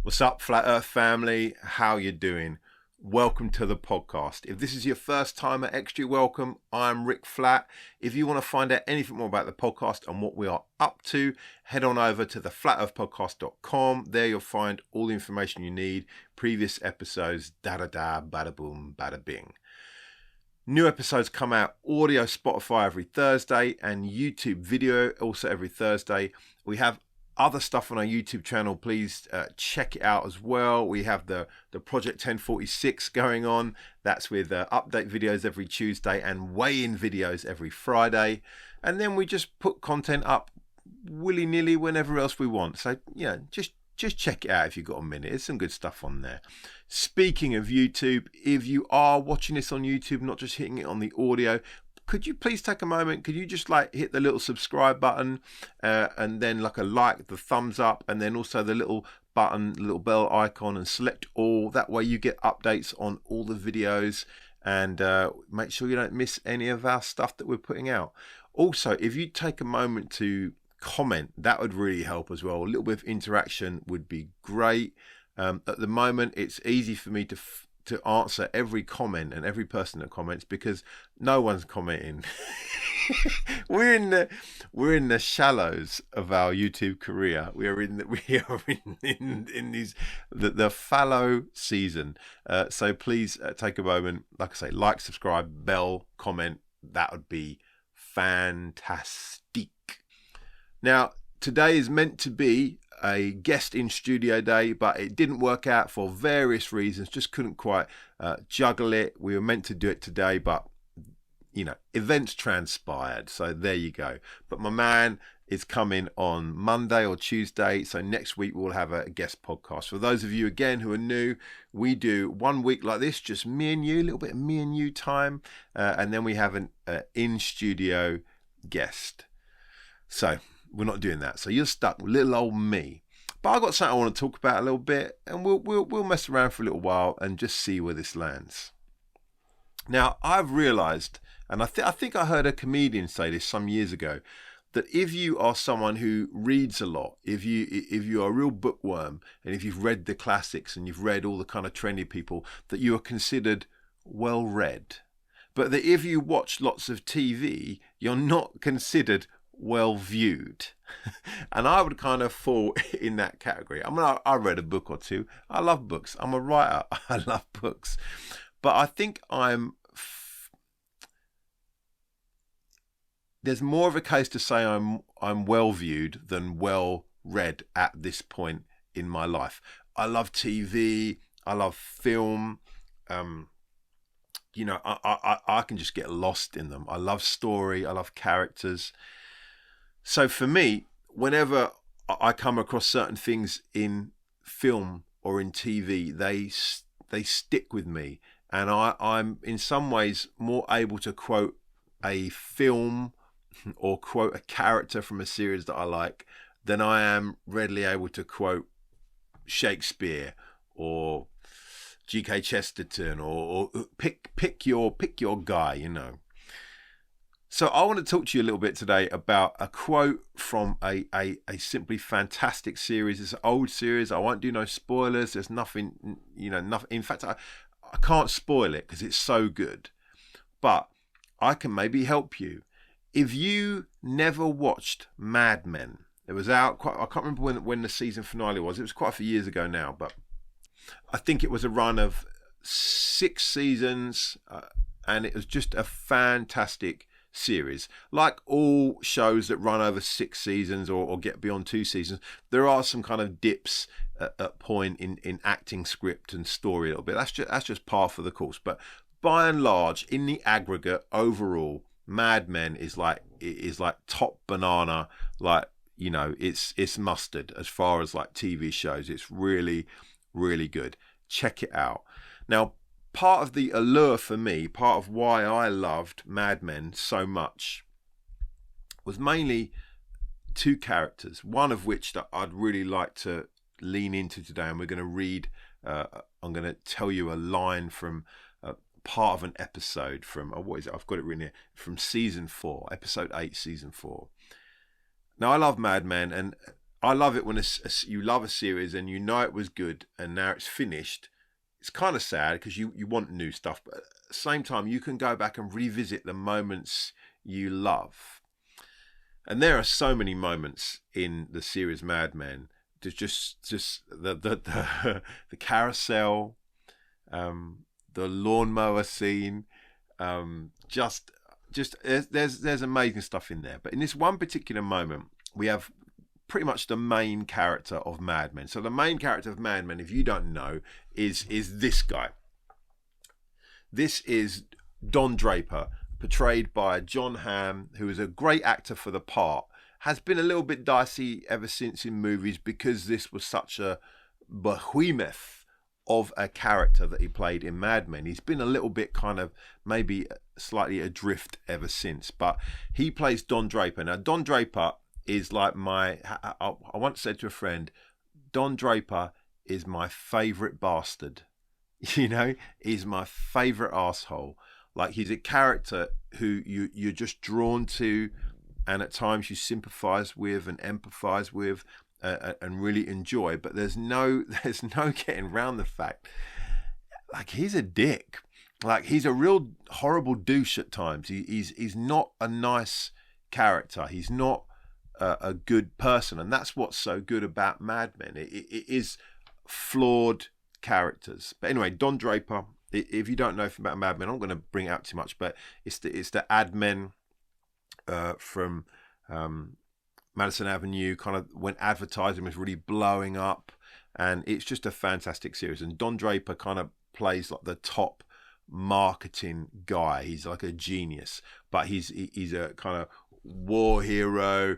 What's up, Flat Earth family? How you doing? Welcome to the podcast. If this is your first time at Extra, welcome. I'm Rick Flat. If you want to find out anything more about the podcast and what we are up to, head on over to theflatearthpodcast.com. There you'll find all the information you need, previous episodes, da-da-da, bada-boom, bada-bing. New episodes come out audio, Spotify every Thursday, and YouTube video also every Thursday. We have other stuff on our YouTube channel. Please check it out as well. We have the Project 1046 going on. That's with update videos every Tuesday and weigh-in videos every Friday. And then we just put content up willy-nilly whenever else we want. So, yeah, just check it out if you've got a minute. There's some good stuff on there. Speaking of YouTube, if you are watching this on YouTube, not just hitting it on the audio, could you please take a moment? Could you just hit the little subscribe button and then the thumbs up, and then also the little button, the little bell icon, and select all. That way you get updates on all the videos, and make sure you don't miss any of our stuff that we're putting out. Also, if you take a moment to comment, that would really help as well. A little bit of interaction would be great. At the moment, it's easy for me to answer every comment and every person that comments because no one's commenting. we're in the shallows of our YouTube career. We are in the fallow season. So please take a moment. Like I say, subscribe, bell, comment. That would be fantastic. Now, today is meant to be a guest in studio day, but it didn't work out for various reasons. Just couldn't quite juggle it. We were meant to do it today, but events transpired. So there you go. But my man is coming on Monday or Tuesday. So next week we'll have a guest podcast. For those of you again who are new, we do 1 week like this, just me and you, a little bit of me and you time, and then we have an in studio guest. So we're not doing that. So you're stuck with little old me. But I've got something I want to talk about a little bit, and we'll mess around for a little while and just see where this lands. Now, I've realized, and I think I heard a comedian say this some years ago, that if you are someone who reads a lot, if you are a real bookworm, and if you've read the classics and you've read all the kind of trendy people, that you are considered well read. But that if you watch lots of TV, you're not considered well viewed. And I would kind of fall in that category. I mean, I read a book or two. I love books. I'm a writer. I love books. But I think there's more of a case to say I'm well viewed than well read at this point in my life. I love TV. I love film. I can just get lost in them. I love story. I love characters. So for me, whenever I come across certain things in film or in TV, they stick with me. And I'm in some ways more able to quote a film or quote a character from a series that I like than I am readily able to quote Shakespeare or G.K. Chesterton or pick your guy, So I want to talk to you a little bit today about a quote from a simply fantastic series. It's an old series. I won't do no spoilers. There's nothing, nothing. In fact, I can't spoil it because it's so good. But I can maybe help you. If you never watched Mad Men, it was out I can't remember when the season finale was. It was quite a few years ago now, but I think it was a run of 6 seasons, and it was just a fantastic series. Like all shows that run over 6 seasons or get beyond 2 seasons, there are some kind of dips at point in acting, script and story a little bit. That's just par for the course. But by and large, in the aggregate, overall, Mad Men is like top banana. It's mustard as far as TV shows. It's really, really good. Check it out. Now, part of the allure for me, part of why I loved Mad Men so much, was mainly 2 characters, one of which that I'd really like to lean into today, and we're going to read, I'm going to tell you a line from part of an episode from, what is it? I've got it written here, from season 4, episode 8, season 4. Now, I love Mad Men, and I love it when you love a series and you know it was good and now it's finished. It's kind of sad because you want new stuff, but at the same time, you can go back and revisit the moments you love. And there are so many moments in the series Mad Men. There's just the carousel, the lawnmower scene, just there's amazing stuff in there. But in this one particular moment, we have pretty much the main character of Mad Men. So the main character of Mad Men, if you don't know, is this guy. This is Don Draper, portrayed by John Hamm, who is a great actor for the part. Has been a little bit dicey ever since in movies because this was such a behemoth of a character that he played in Mad Men. He's been a little bit kind of maybe slightly adrift ever since, but he plays Don Draper. Now, Don Draper is like I once said to a friend, Don Draper is my favourite bastard. You know, he's my favourite asshole. Like, he's a character who you're just drawn to, and at times you sympathise with and empathise with and really enjoy. But there's no getting around the fact, like, he's a dick. Like, he's a real horrible douche at times. He's not a nice character. He's not a good person, and that's what's so good about Mad Men. It is flawed characters. But anyway, Don Draper, if you don't know about Mad Men, I'm not going to bring it out too much, but it's the ad men from Madison Avenue, kind of when advertising was really blowing up, and it's just a fantastic series. And Don Draper kind of plays like the top marketing guy. He's like a genius, but he's a kind of war hero.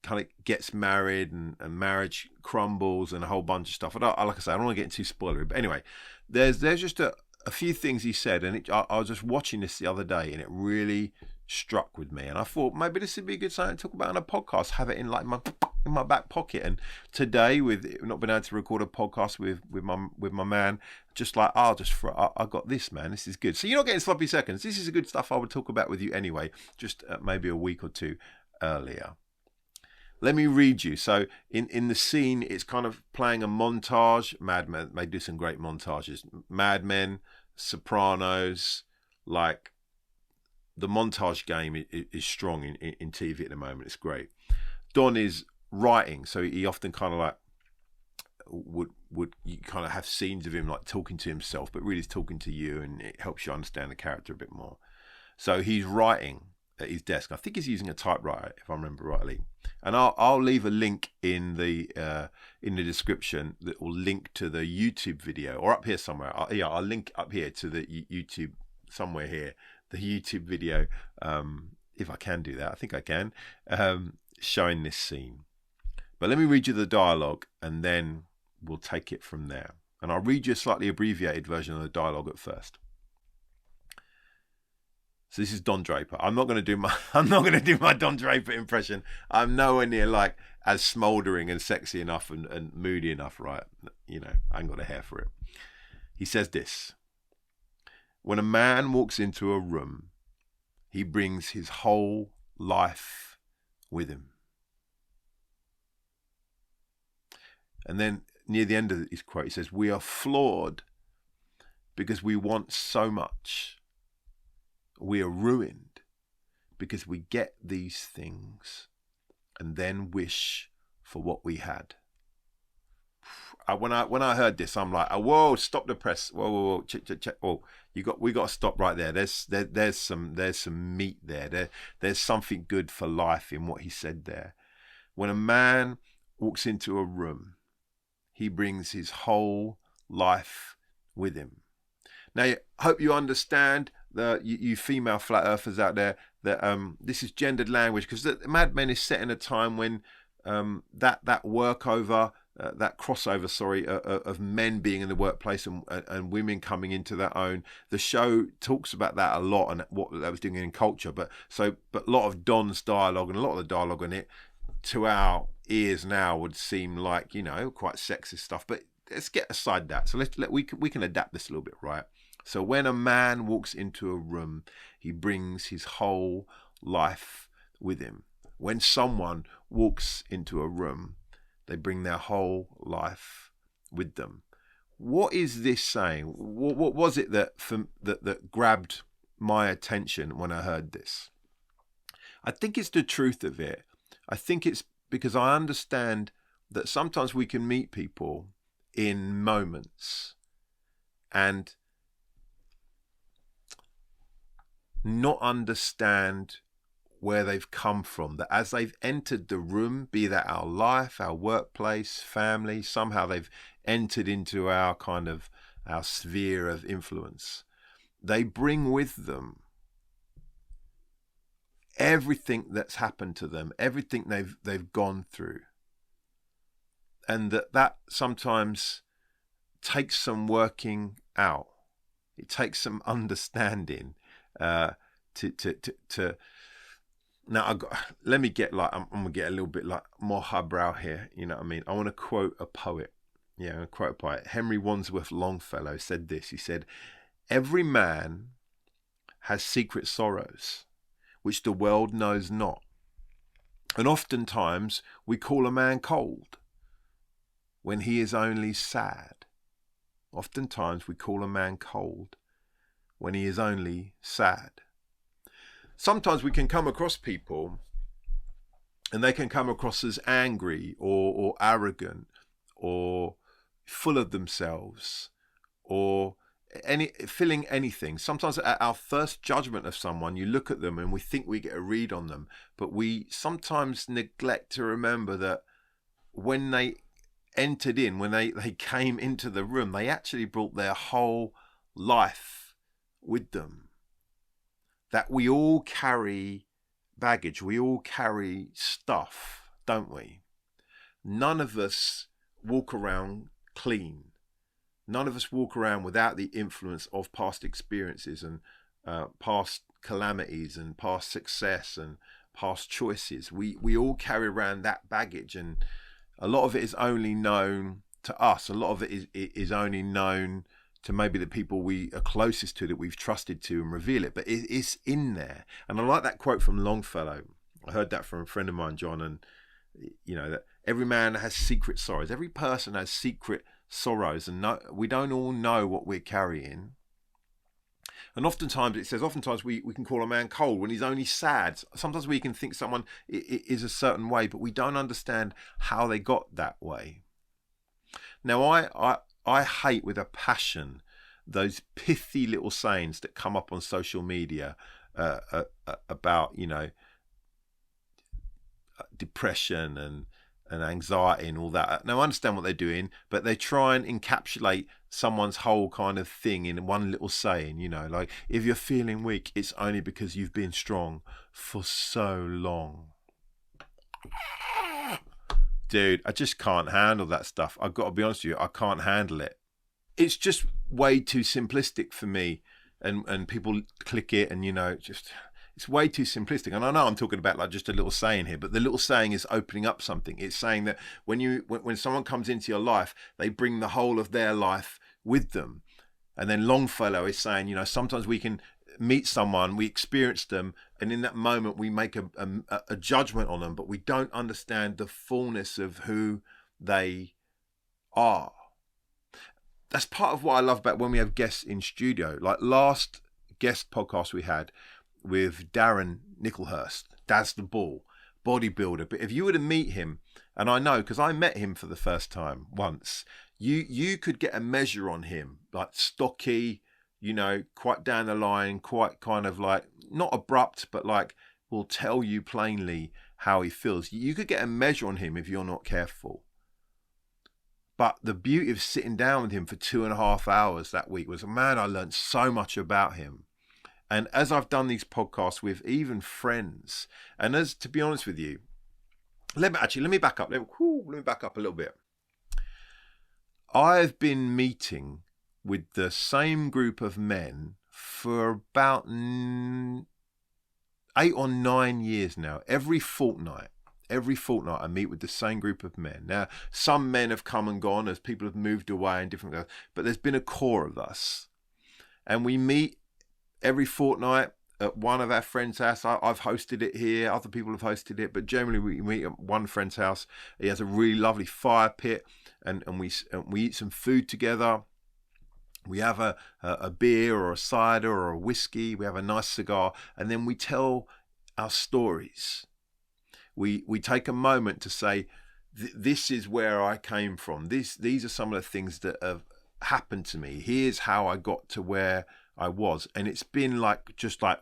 Kind of gets married and marriage crumbles and a whole bunch of stuff. Like I say, I don't want to get into spoilery, but anyway, there's just a few things he said, and I was just watching this the other day, and it really struck with me. And I thought maybe this would be a good something to talk about on a podcast, have it in like in my back pocket. And today, with not being able to record a podcast with my man, just like I got this, man. This is good. So you're not getting sloppy seconds. This is the good stuff I would talk about with you anyway, just maybe a week or two earlier. Let me read you. So in the scene, it's kind of playing a montage. Mad Men, they do some great montages. Mad Men, Sopranos, like the montage game is strong in TV at the moment. It's great. Don is writing, so he often kind of like would you kind of have scenes of him like talking to himself, but really he's talking to you, and it helps you understand the character a bit more. So he's writing at his desk. I think he's using a typewriter, if I remember rightly. And I'll leave a link in the description that will link to the YouTube video, or up here somewhere. I'll link up here to the YouTube somewhere here, the YouTube video, if I can do that. I think I can, showing this scene. But let me read you the dialogue, and then we'll take it from there. And I'll read you a slightly abbreviated version of the dialogue at first. So this is Don Draper. I'm not going to do my Don Draper impression. I'm nowhere near like as smouldering and sexy enough and moody enough, right? You know, I ain't got a hair for it. He says this: when a man walks into a room, he brings his whole life with him. And then near the end of his quote, he says, we are flawed because we want so much. We are ruined because we get these things and then wish for what we had. When I heard this, I'm like, oh, whoa, stop the press. Whoa, check. Oh, we got to stop right there. There's some meat there. There's something good for life in what he said there. When a man walks into a room, he brings his whole life with him. Now, I hope you understand, you female flat earthers out there, that this is gendered language, because Mad Men is set in a time when that workover, that crossover, of men being in the workplace and women coming into their own. The show talks about that a lot and what that was doing in culture. But a lot of Don's dialogue and a lot of the dialogue in it, to our ears now, would seem like, you know, quite sexist stuff. But let's get aside that. So we can adapt this a little bit, right? So when a man walks into a room, he brings his whole life with him. When someone walks into a room, They bring their whole life with them. What is this saying? What was it that grabbed my attention when I heard this? I think it's the truth of it. I think it's because I understand that sometimes we can meet people in moments and not understand where they've come from, that as they've entered the room, be that our life, our workplace, family, somehow they've entered into our sphere of influence, they bring with them everything that's happened to them, everything they've gone through, and that sometimes takes some working out. It takes some understanding to now. Let me get I'm gonna get a little bit more highbrow here. You know what I mean? I want to quote a poet. Yeah, I'm gonna quote a poet. Henry Wadsworth Longfellow said this. He said, "Every man has secret sorrows, which the world knows not. And oftentimes we call a man cold when he is only sad." Oftentimes we call a man cold when he is only sad. Sometimes we can come across people and they can come across as angry or arrogant or full of themselves or feeling anything. Sometimes at our first judgment of someone, you look at them and we think we get a read on them, but we sometimes neglect to remember that when they entered in, when they came into the room, they actually brought their whole life with them. That we all carry baggage, we all carry stuff, don't we? None of us walk around clean. None of us walk around without the influence of past experiences and past calamities and past success and past choices. We all carry around that baggage, and a lot of it is only known to us. A lot of it is only known to maybe the people we are closest to, that we've trusted to and reveal it, but it's in there. And I like that quote from Longfellow. I heard that from a friend of mine, John, and you know, that every man has secret sorrows. Every person has secret sorrows, and we don't all know what we're carrying. And oftentimes it says, we can call a man cold when he's only sad. Sometimes we can think someone is a certain way, but we don't understand how they got that way. Now, I hate with a passion those pithy little sayings that come up on social media about, you know, depression and anxiety and all that. Now, I understand what they're doing, but they try and encapsulate someone's whole kind of thing in one little saying, you know, like, if you're feeling weak, it's only because you've been strong for so long. Dude, I just can't handle that stuff. I've got to be honest with you, I can't handle it. It's just way too simplistic for me, and people click it, and, you know, just... it's way too simplistic. And I know I'm talking about like just a little saying here, but the little saying is opening up something. It's saying that when someone comes into your life, they bring the whole of their life with them. And then Longfellow is saying, you know, sometimes we can meet someone, we experience them, and in that moment we make a judgment on them, but we don't understand the fullness of who they are. That's part of what I love about when we have guests in studio. Like last guest podcast we had with Darren Nicholhurst, Daz the Bull, bodybuilder. But if you were to meet him, and I know because I met him for the first time once, you could get a measure on him, like stocky, you know, quite down the line, quite kind of like, not abrupt, but like will tell you plainly how he feels. You could get a measure on him if you're not careful. But the beauty of sitting down with him for 2.5 hours that week was, man, I learned so much about him. And as I've done these podcasts with even friends, and as, to be honest with you, let me back up. Let me back up a little bit. I've been meeting with the same group of men for about 8 or 9 years now. Every fortnight I meet with the same group of men. Now, some men have come and gone as people have moved away and different, but there's been a core of us. And we meet every fortnight, at one of our friends' house. I've hosted it here. Other people have hosted it, but generally we meet at one friend's house. He has a really lovely fire pit, and we eat some food together. We have a beer or a cider or a whiskey. We have a nice cigar, and then we tell our stories. We take a moment to say, this is where I came from. These are some of the things that have happened to me. Here's how I got to where I was. And it's been like, just like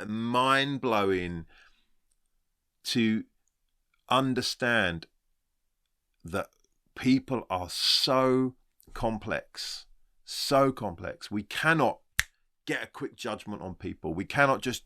mind-blowing to understand that people are so complex. We cannot get a quick judgment on people. We cannot just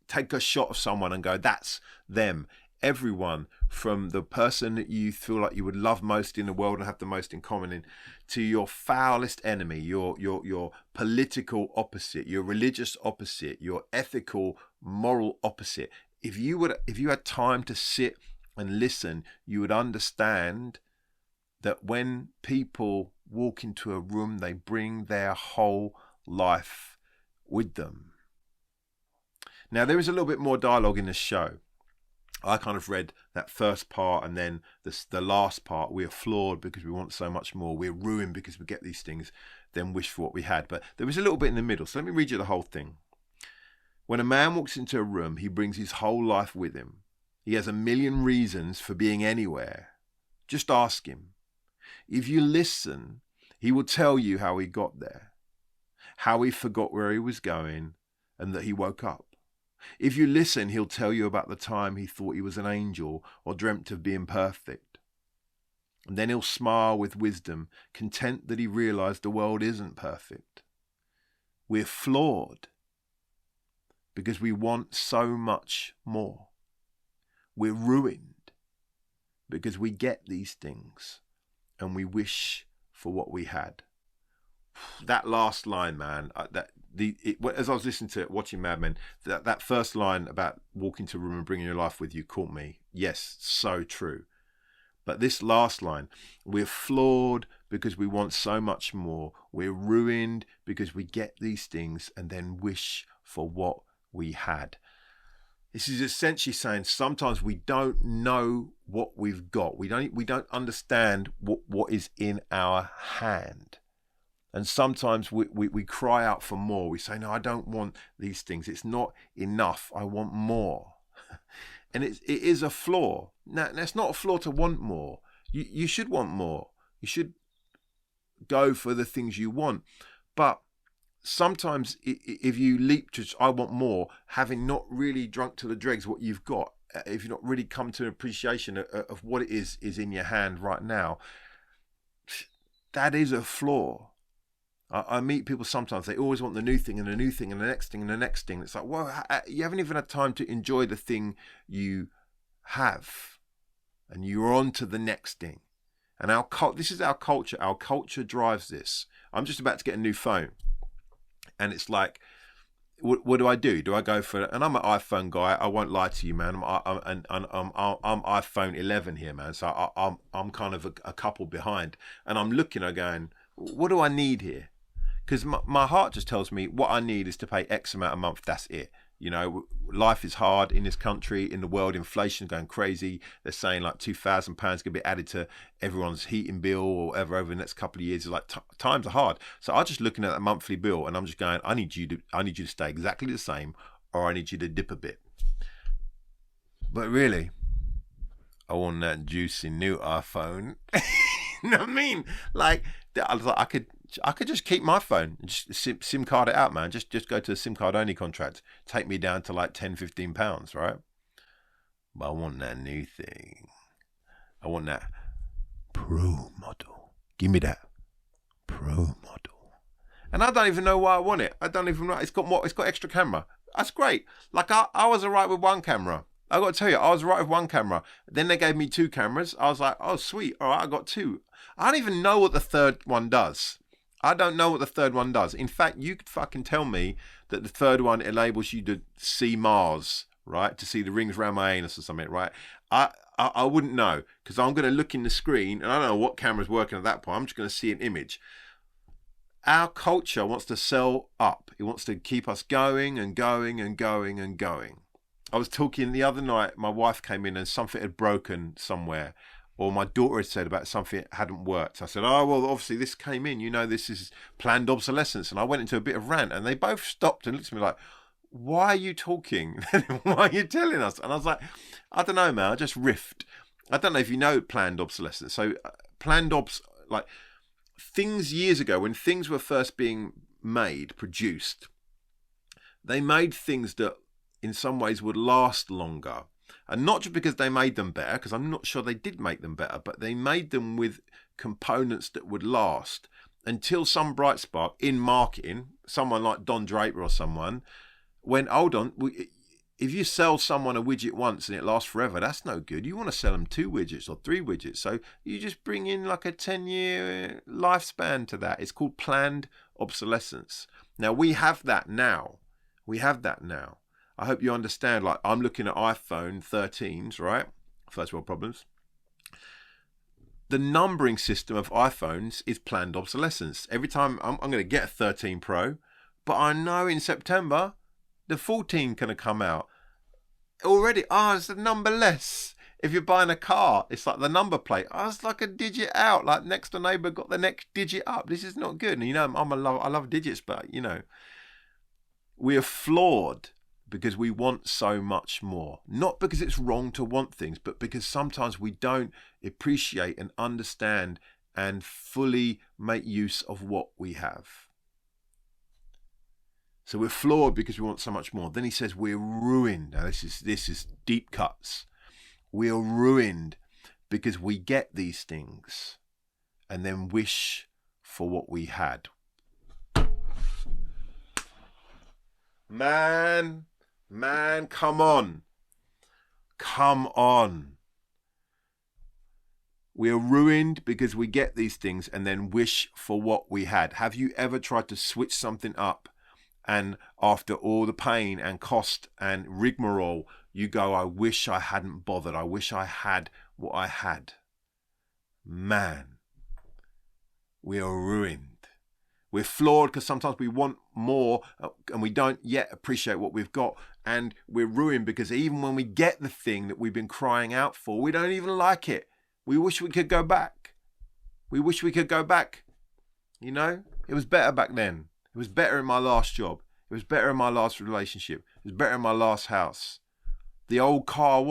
take a shot of someone and go, that's them. Everyone, from the person that you feel like you would love most in the world and have the most in common in, to your foulest enemy, your political opposite, your religious opposite, your ethical, moral opposite. If you had time to sit and listen, you would understand that when people walk into a room, they bring their whole life with them. Now, there is a little bit more dialogue in this show. I kind of read that first part, and then the last part. We are flawed because we want so much more. We're ruined because we get these things, then wish for what we had. But there was a little bit in the middle. So let me read you the whole thing. When a man walks into a room, he brings his whole life with him. He has a million reasons for being anywhere. Just ask him. If you listen, he will tell you how he got there, how he forgot where he was going, and that he woke up. If you listen, he'll tell you about the time he thought he was an angel or dreamt of being perfect. And then he'll smile with wisdom, content that he realized the world isn't perfect. We're flawed because we want so much more. We're ruined because we get these things and we wish for what we had. That last line, man, as I was listening to it, watching Mad Men, that first line about walking to a room and bringing your life with you caught me. Yes, so true. But this last line, we're flawed because we want so much more. We're ruined because we get these things and then wish for what we had. This is essentially saying sometimes we don't know what we've got. We don't understand what is in our hand. And sometimes we cry out for more. We say, no, I don't want these things. It's not enough. I want more. And it is a flaw. Now, it's not a flaw to want more. You should want more. You should go for the things you want. But sometimes if you leap to, I want more, having not really drunk to the dregs what you've got, if you've not really come to an appreciation of what it is in your hand right now, that is a flaw. I meet people sometimes, they always want the new thing and the new thing and the next thing and the next thing. It's like, well, you haven't even had time to enjoy the thing you have. And you're on to the next thing. And this is our culture. Our culture drives this. I'm just about to get a new phone. And it's like, what do I do? Do I go for it? And I'm an iPhone guy. I won't lie to you, man. I'm iPhone 11 here, man. So I'm kind of a couple behind. And I'm looking, I'm going, what do I need here? Because my heart just tells me what I need is to pay X amount a month. That's it. You know, life is hard in this country, in the world. Inflation's going crazy. They're saying like £2,000 going to be added to everyone's heating bill or whatever over the next couple of years. It's like times are hard. So I'm just looking at that monthly bill and I'm just going, I need you to stay exactly the same, or I need you to dip a bit. But really, I want that juicy new iPhone. You know what I mean? Like, I was like, I could just keep my phone and just SIM card it out, man. Just go to a SIM card only contract. Take me down to like £10-15, right? But I want that new thing. I want that Pro model. Give me that Pro model. And I don't even know why I want it. I don't even know. It's got extra camera. That's great. Like I was alright with one camera. I got to tell you, I was right with one camera. Then they gave me two cameras. I was like, oh, sweet. All right, I got two. I don't even know what the third one does. I don't know what the third one does. In fact, you could fucking tell me that the third one enables you to see Mars, right? To see the rings around my anus or something, right? I wouldn't know, because I'm going to look in the screen and I don't know what camera's working at that point. I'm just going to see an image. our culture wants to sell up. It wants to keep us going and going and going and going. I was talking the other night, my wife came in and something had broken somewhere, or my daughter had said about something that hadn't worked. I said, oh, well, obviously this came in, this is planned obsolescence. And I went into a bit of rant, and they both stopped and looked at me like, why are you talking? Why are you telling us? And I was like, I don't know, man, I just riffed. I don't know if you know planned obsolescence. So planned ops, like things years ago when things were first being produced, they made things that in some ways would last longer. And not just because they made them better, because I'm not sure they did make them better, but they made them with components that would last until some bright spark in marketing, someone like Don Draper or someone, went, hold on, if you sell someone a widget once and it lasts forever, that's no good. You want to sell them 2 widgets or 3 widgets. So you just bring in like a 10-year lifespan to that. It's called planned obsolescence. Now, we have that now. I hope you understand. Like, I'm looking at iPhone 13s, right? First world problems. The numbering system of iPhones is planned obsolescence. Every time I'm going to get a 13 Pro, but I know in September the 14 going to come out. Already, it's a number less. If you're buying a car, it's like the number plate. It's like a digit out. Like next door neighbour got the next digit up. This is not good. And I love digits, but we are flawed because we want so much more. Not because it's wrong to want things, but because sometimes we don't appreciate and understand and fully make use of what we have. So we're flawed because we want so much more. Then he says we're ruined. Now this is deep cuts. We are ruined because we get these things and then wish for what we had. Man, come on. We are ruined because we get these things and then wish for what we had. Have you ever tried to switch something up, and after all the pain and cost and rigmarole, you go, I wish I hadn't bothered. I wish I had what I had. Man, we are ruined. We're flawed because sometimes we want more and we don't yet appreciate what we've got. And we're ruined because even when we get the thing that we've been crying out for, we don't even like it. We wish we could go back. It was better back then. It was better in my last job. It was better in my last relationship. It was better in my last house. The old car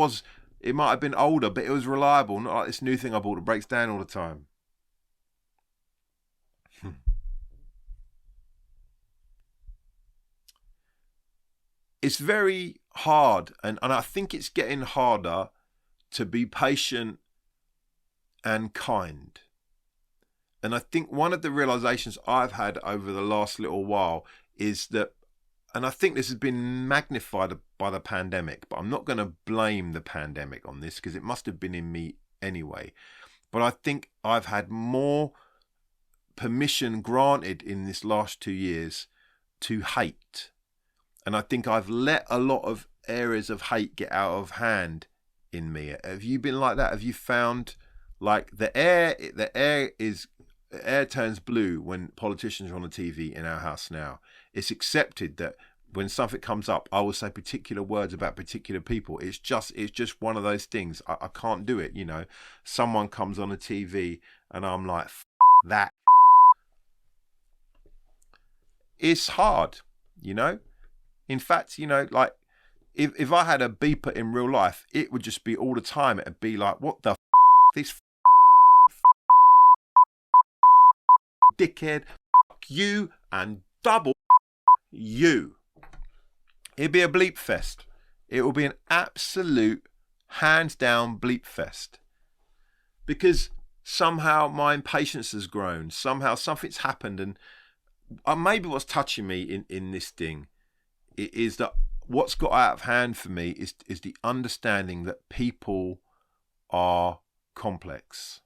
it might have been older, but it was reliable. Not like this new thing I bought that breaks down all the time. It's very hard, and I think it's getting harder to be patient and kind. And I think one of the realizations I've had over the last little while is that, and I think this has been magnified by the pandemic, but I'm not going to blame the pandemic on this because it must have been in me anyway. But I think I've had more permission granted in this last 2 years to hate. And I think I've let a lot of areas of hate get out of hand in me. Have you been like that? Have you found like the air turns blue when politicians are on the TV in our house now? It's accepted that when something comes up, I will say particular words about particular people. It's just one of those things. I can't do it, Someone comes on the TV and I'm like, that. It's hard, In fact, like if I had a beeper in real life, it would just be all the time. It'd be like, what the this dickhead, you and double you. It'd be a bleep fest. It will be an absolute hands down bleep fest. Because somehow my impatience has grown. Somehow something's happened, and maybe what's touching me in this thing is that what's got out of hand for me is the understanding that people are complex.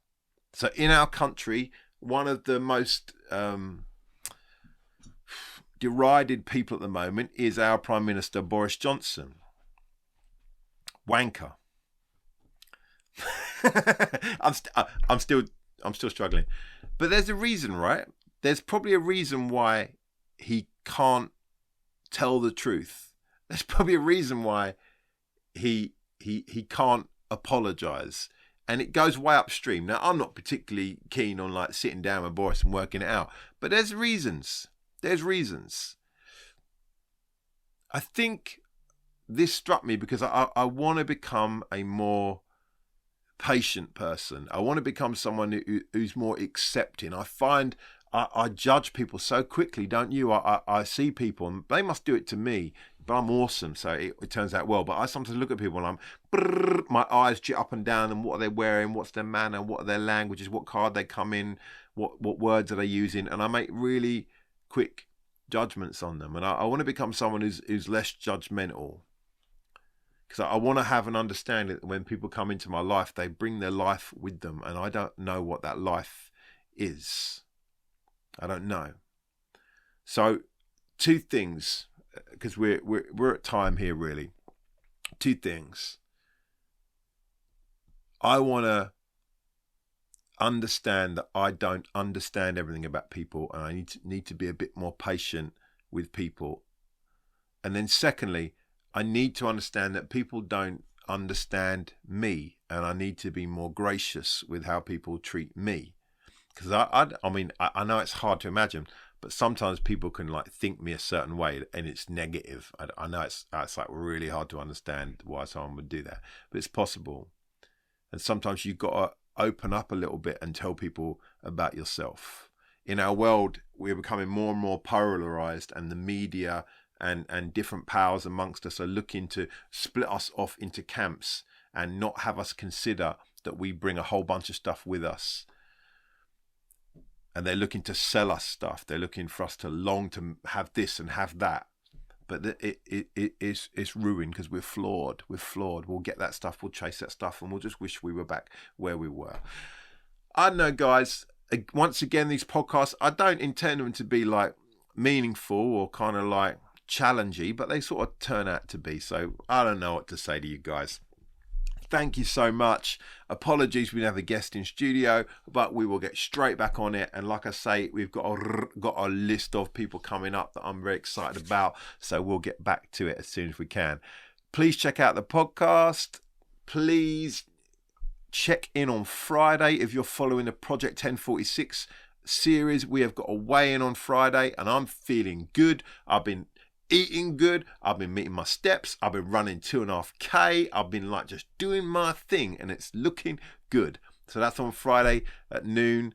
So in our country, one of the most derided people at the moment is our Prime Minister Boris Johnson. Wanker. I'm still struggling, but there's a reason, right? there's probably a reason why he can't tell the truth. There's probably a reason why he can't apologize. And it goes way upstream. Now, I'm not particularly keen on like sitting down with Boris and working it out, but there's reasons. There's reasons. I think this struck me because I want to become a more patient person. I want to become someone who's more accepting. I find I judge people so quickly, don't you? I see people and they must do it to me, but I'm awesome, so it turns out well. But I sometimes look at people and my eyes jit up and down, and what are they wearing, what's their manner, what are their languages, what card they come in, what words are they using, and I make really quick judgments on them. And I want to become someone who's less judgmental, because I want to have an understanding that when people come into my life, they bring their life with them, and I don't know what that life is. I don't know. So, two things, because we're at time here, really. Two things. I want to understand that I don't understand everything about people, and I need to be a bit more patient with people. And then secondly, I need to understand that people don't understand me, and I need to be more gracious with how people treat me. Because I know it's hard to imagine, but sometimes people can like think me a certain way and it's negative. I know it's like really hard to understand why someone would do that, but it's possible. And sometimes you've got to open up a little bit and tell people about yourself. In our world, we're becoming more and more polarized, and the media and different powers amongst us are looking to split us off into camps and not have us consider that we bring a whole bunch of stuff with us. And they're looking to sell us stuff. They're looking for us to long to have this and have that. But it's ruined because we're flawed. We're flawed. We'll get that stuff. We'll chase that stuff. And we'll just wish we were back where we were. I don't know, guys. Once again, these podcasts, I don't intend them to be like meaningful or kind of like challenging, but they sort of turn out to be. So I don't know what to say to you guys. Thank you so much. Apologies we didn't have a guest in studio, but we will get straight back on it. And like I say, we've got a list of people coming up that I'm very excited about. So we'll get back to it as soon as we can. Please check out the podcast. Please check in on Friday if you're following the Project 1046 series. We have got a weigh-in on Friday, and I'm feeling good. I've been eating good. I've been meeting my steps. I've been running 2.5K. I've been like just doing my thing, and it's looking good. So that's on Friday at noon.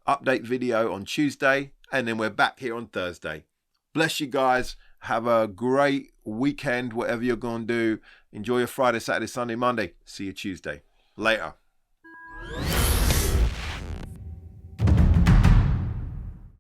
Update video on Tuesday, and then we're back here on Thursday. Bless you guys. Have a great weekend, whatever you're going to do. Enjoy your Friday, Saturday, Sunday, Monday. See you Tuesday. Later.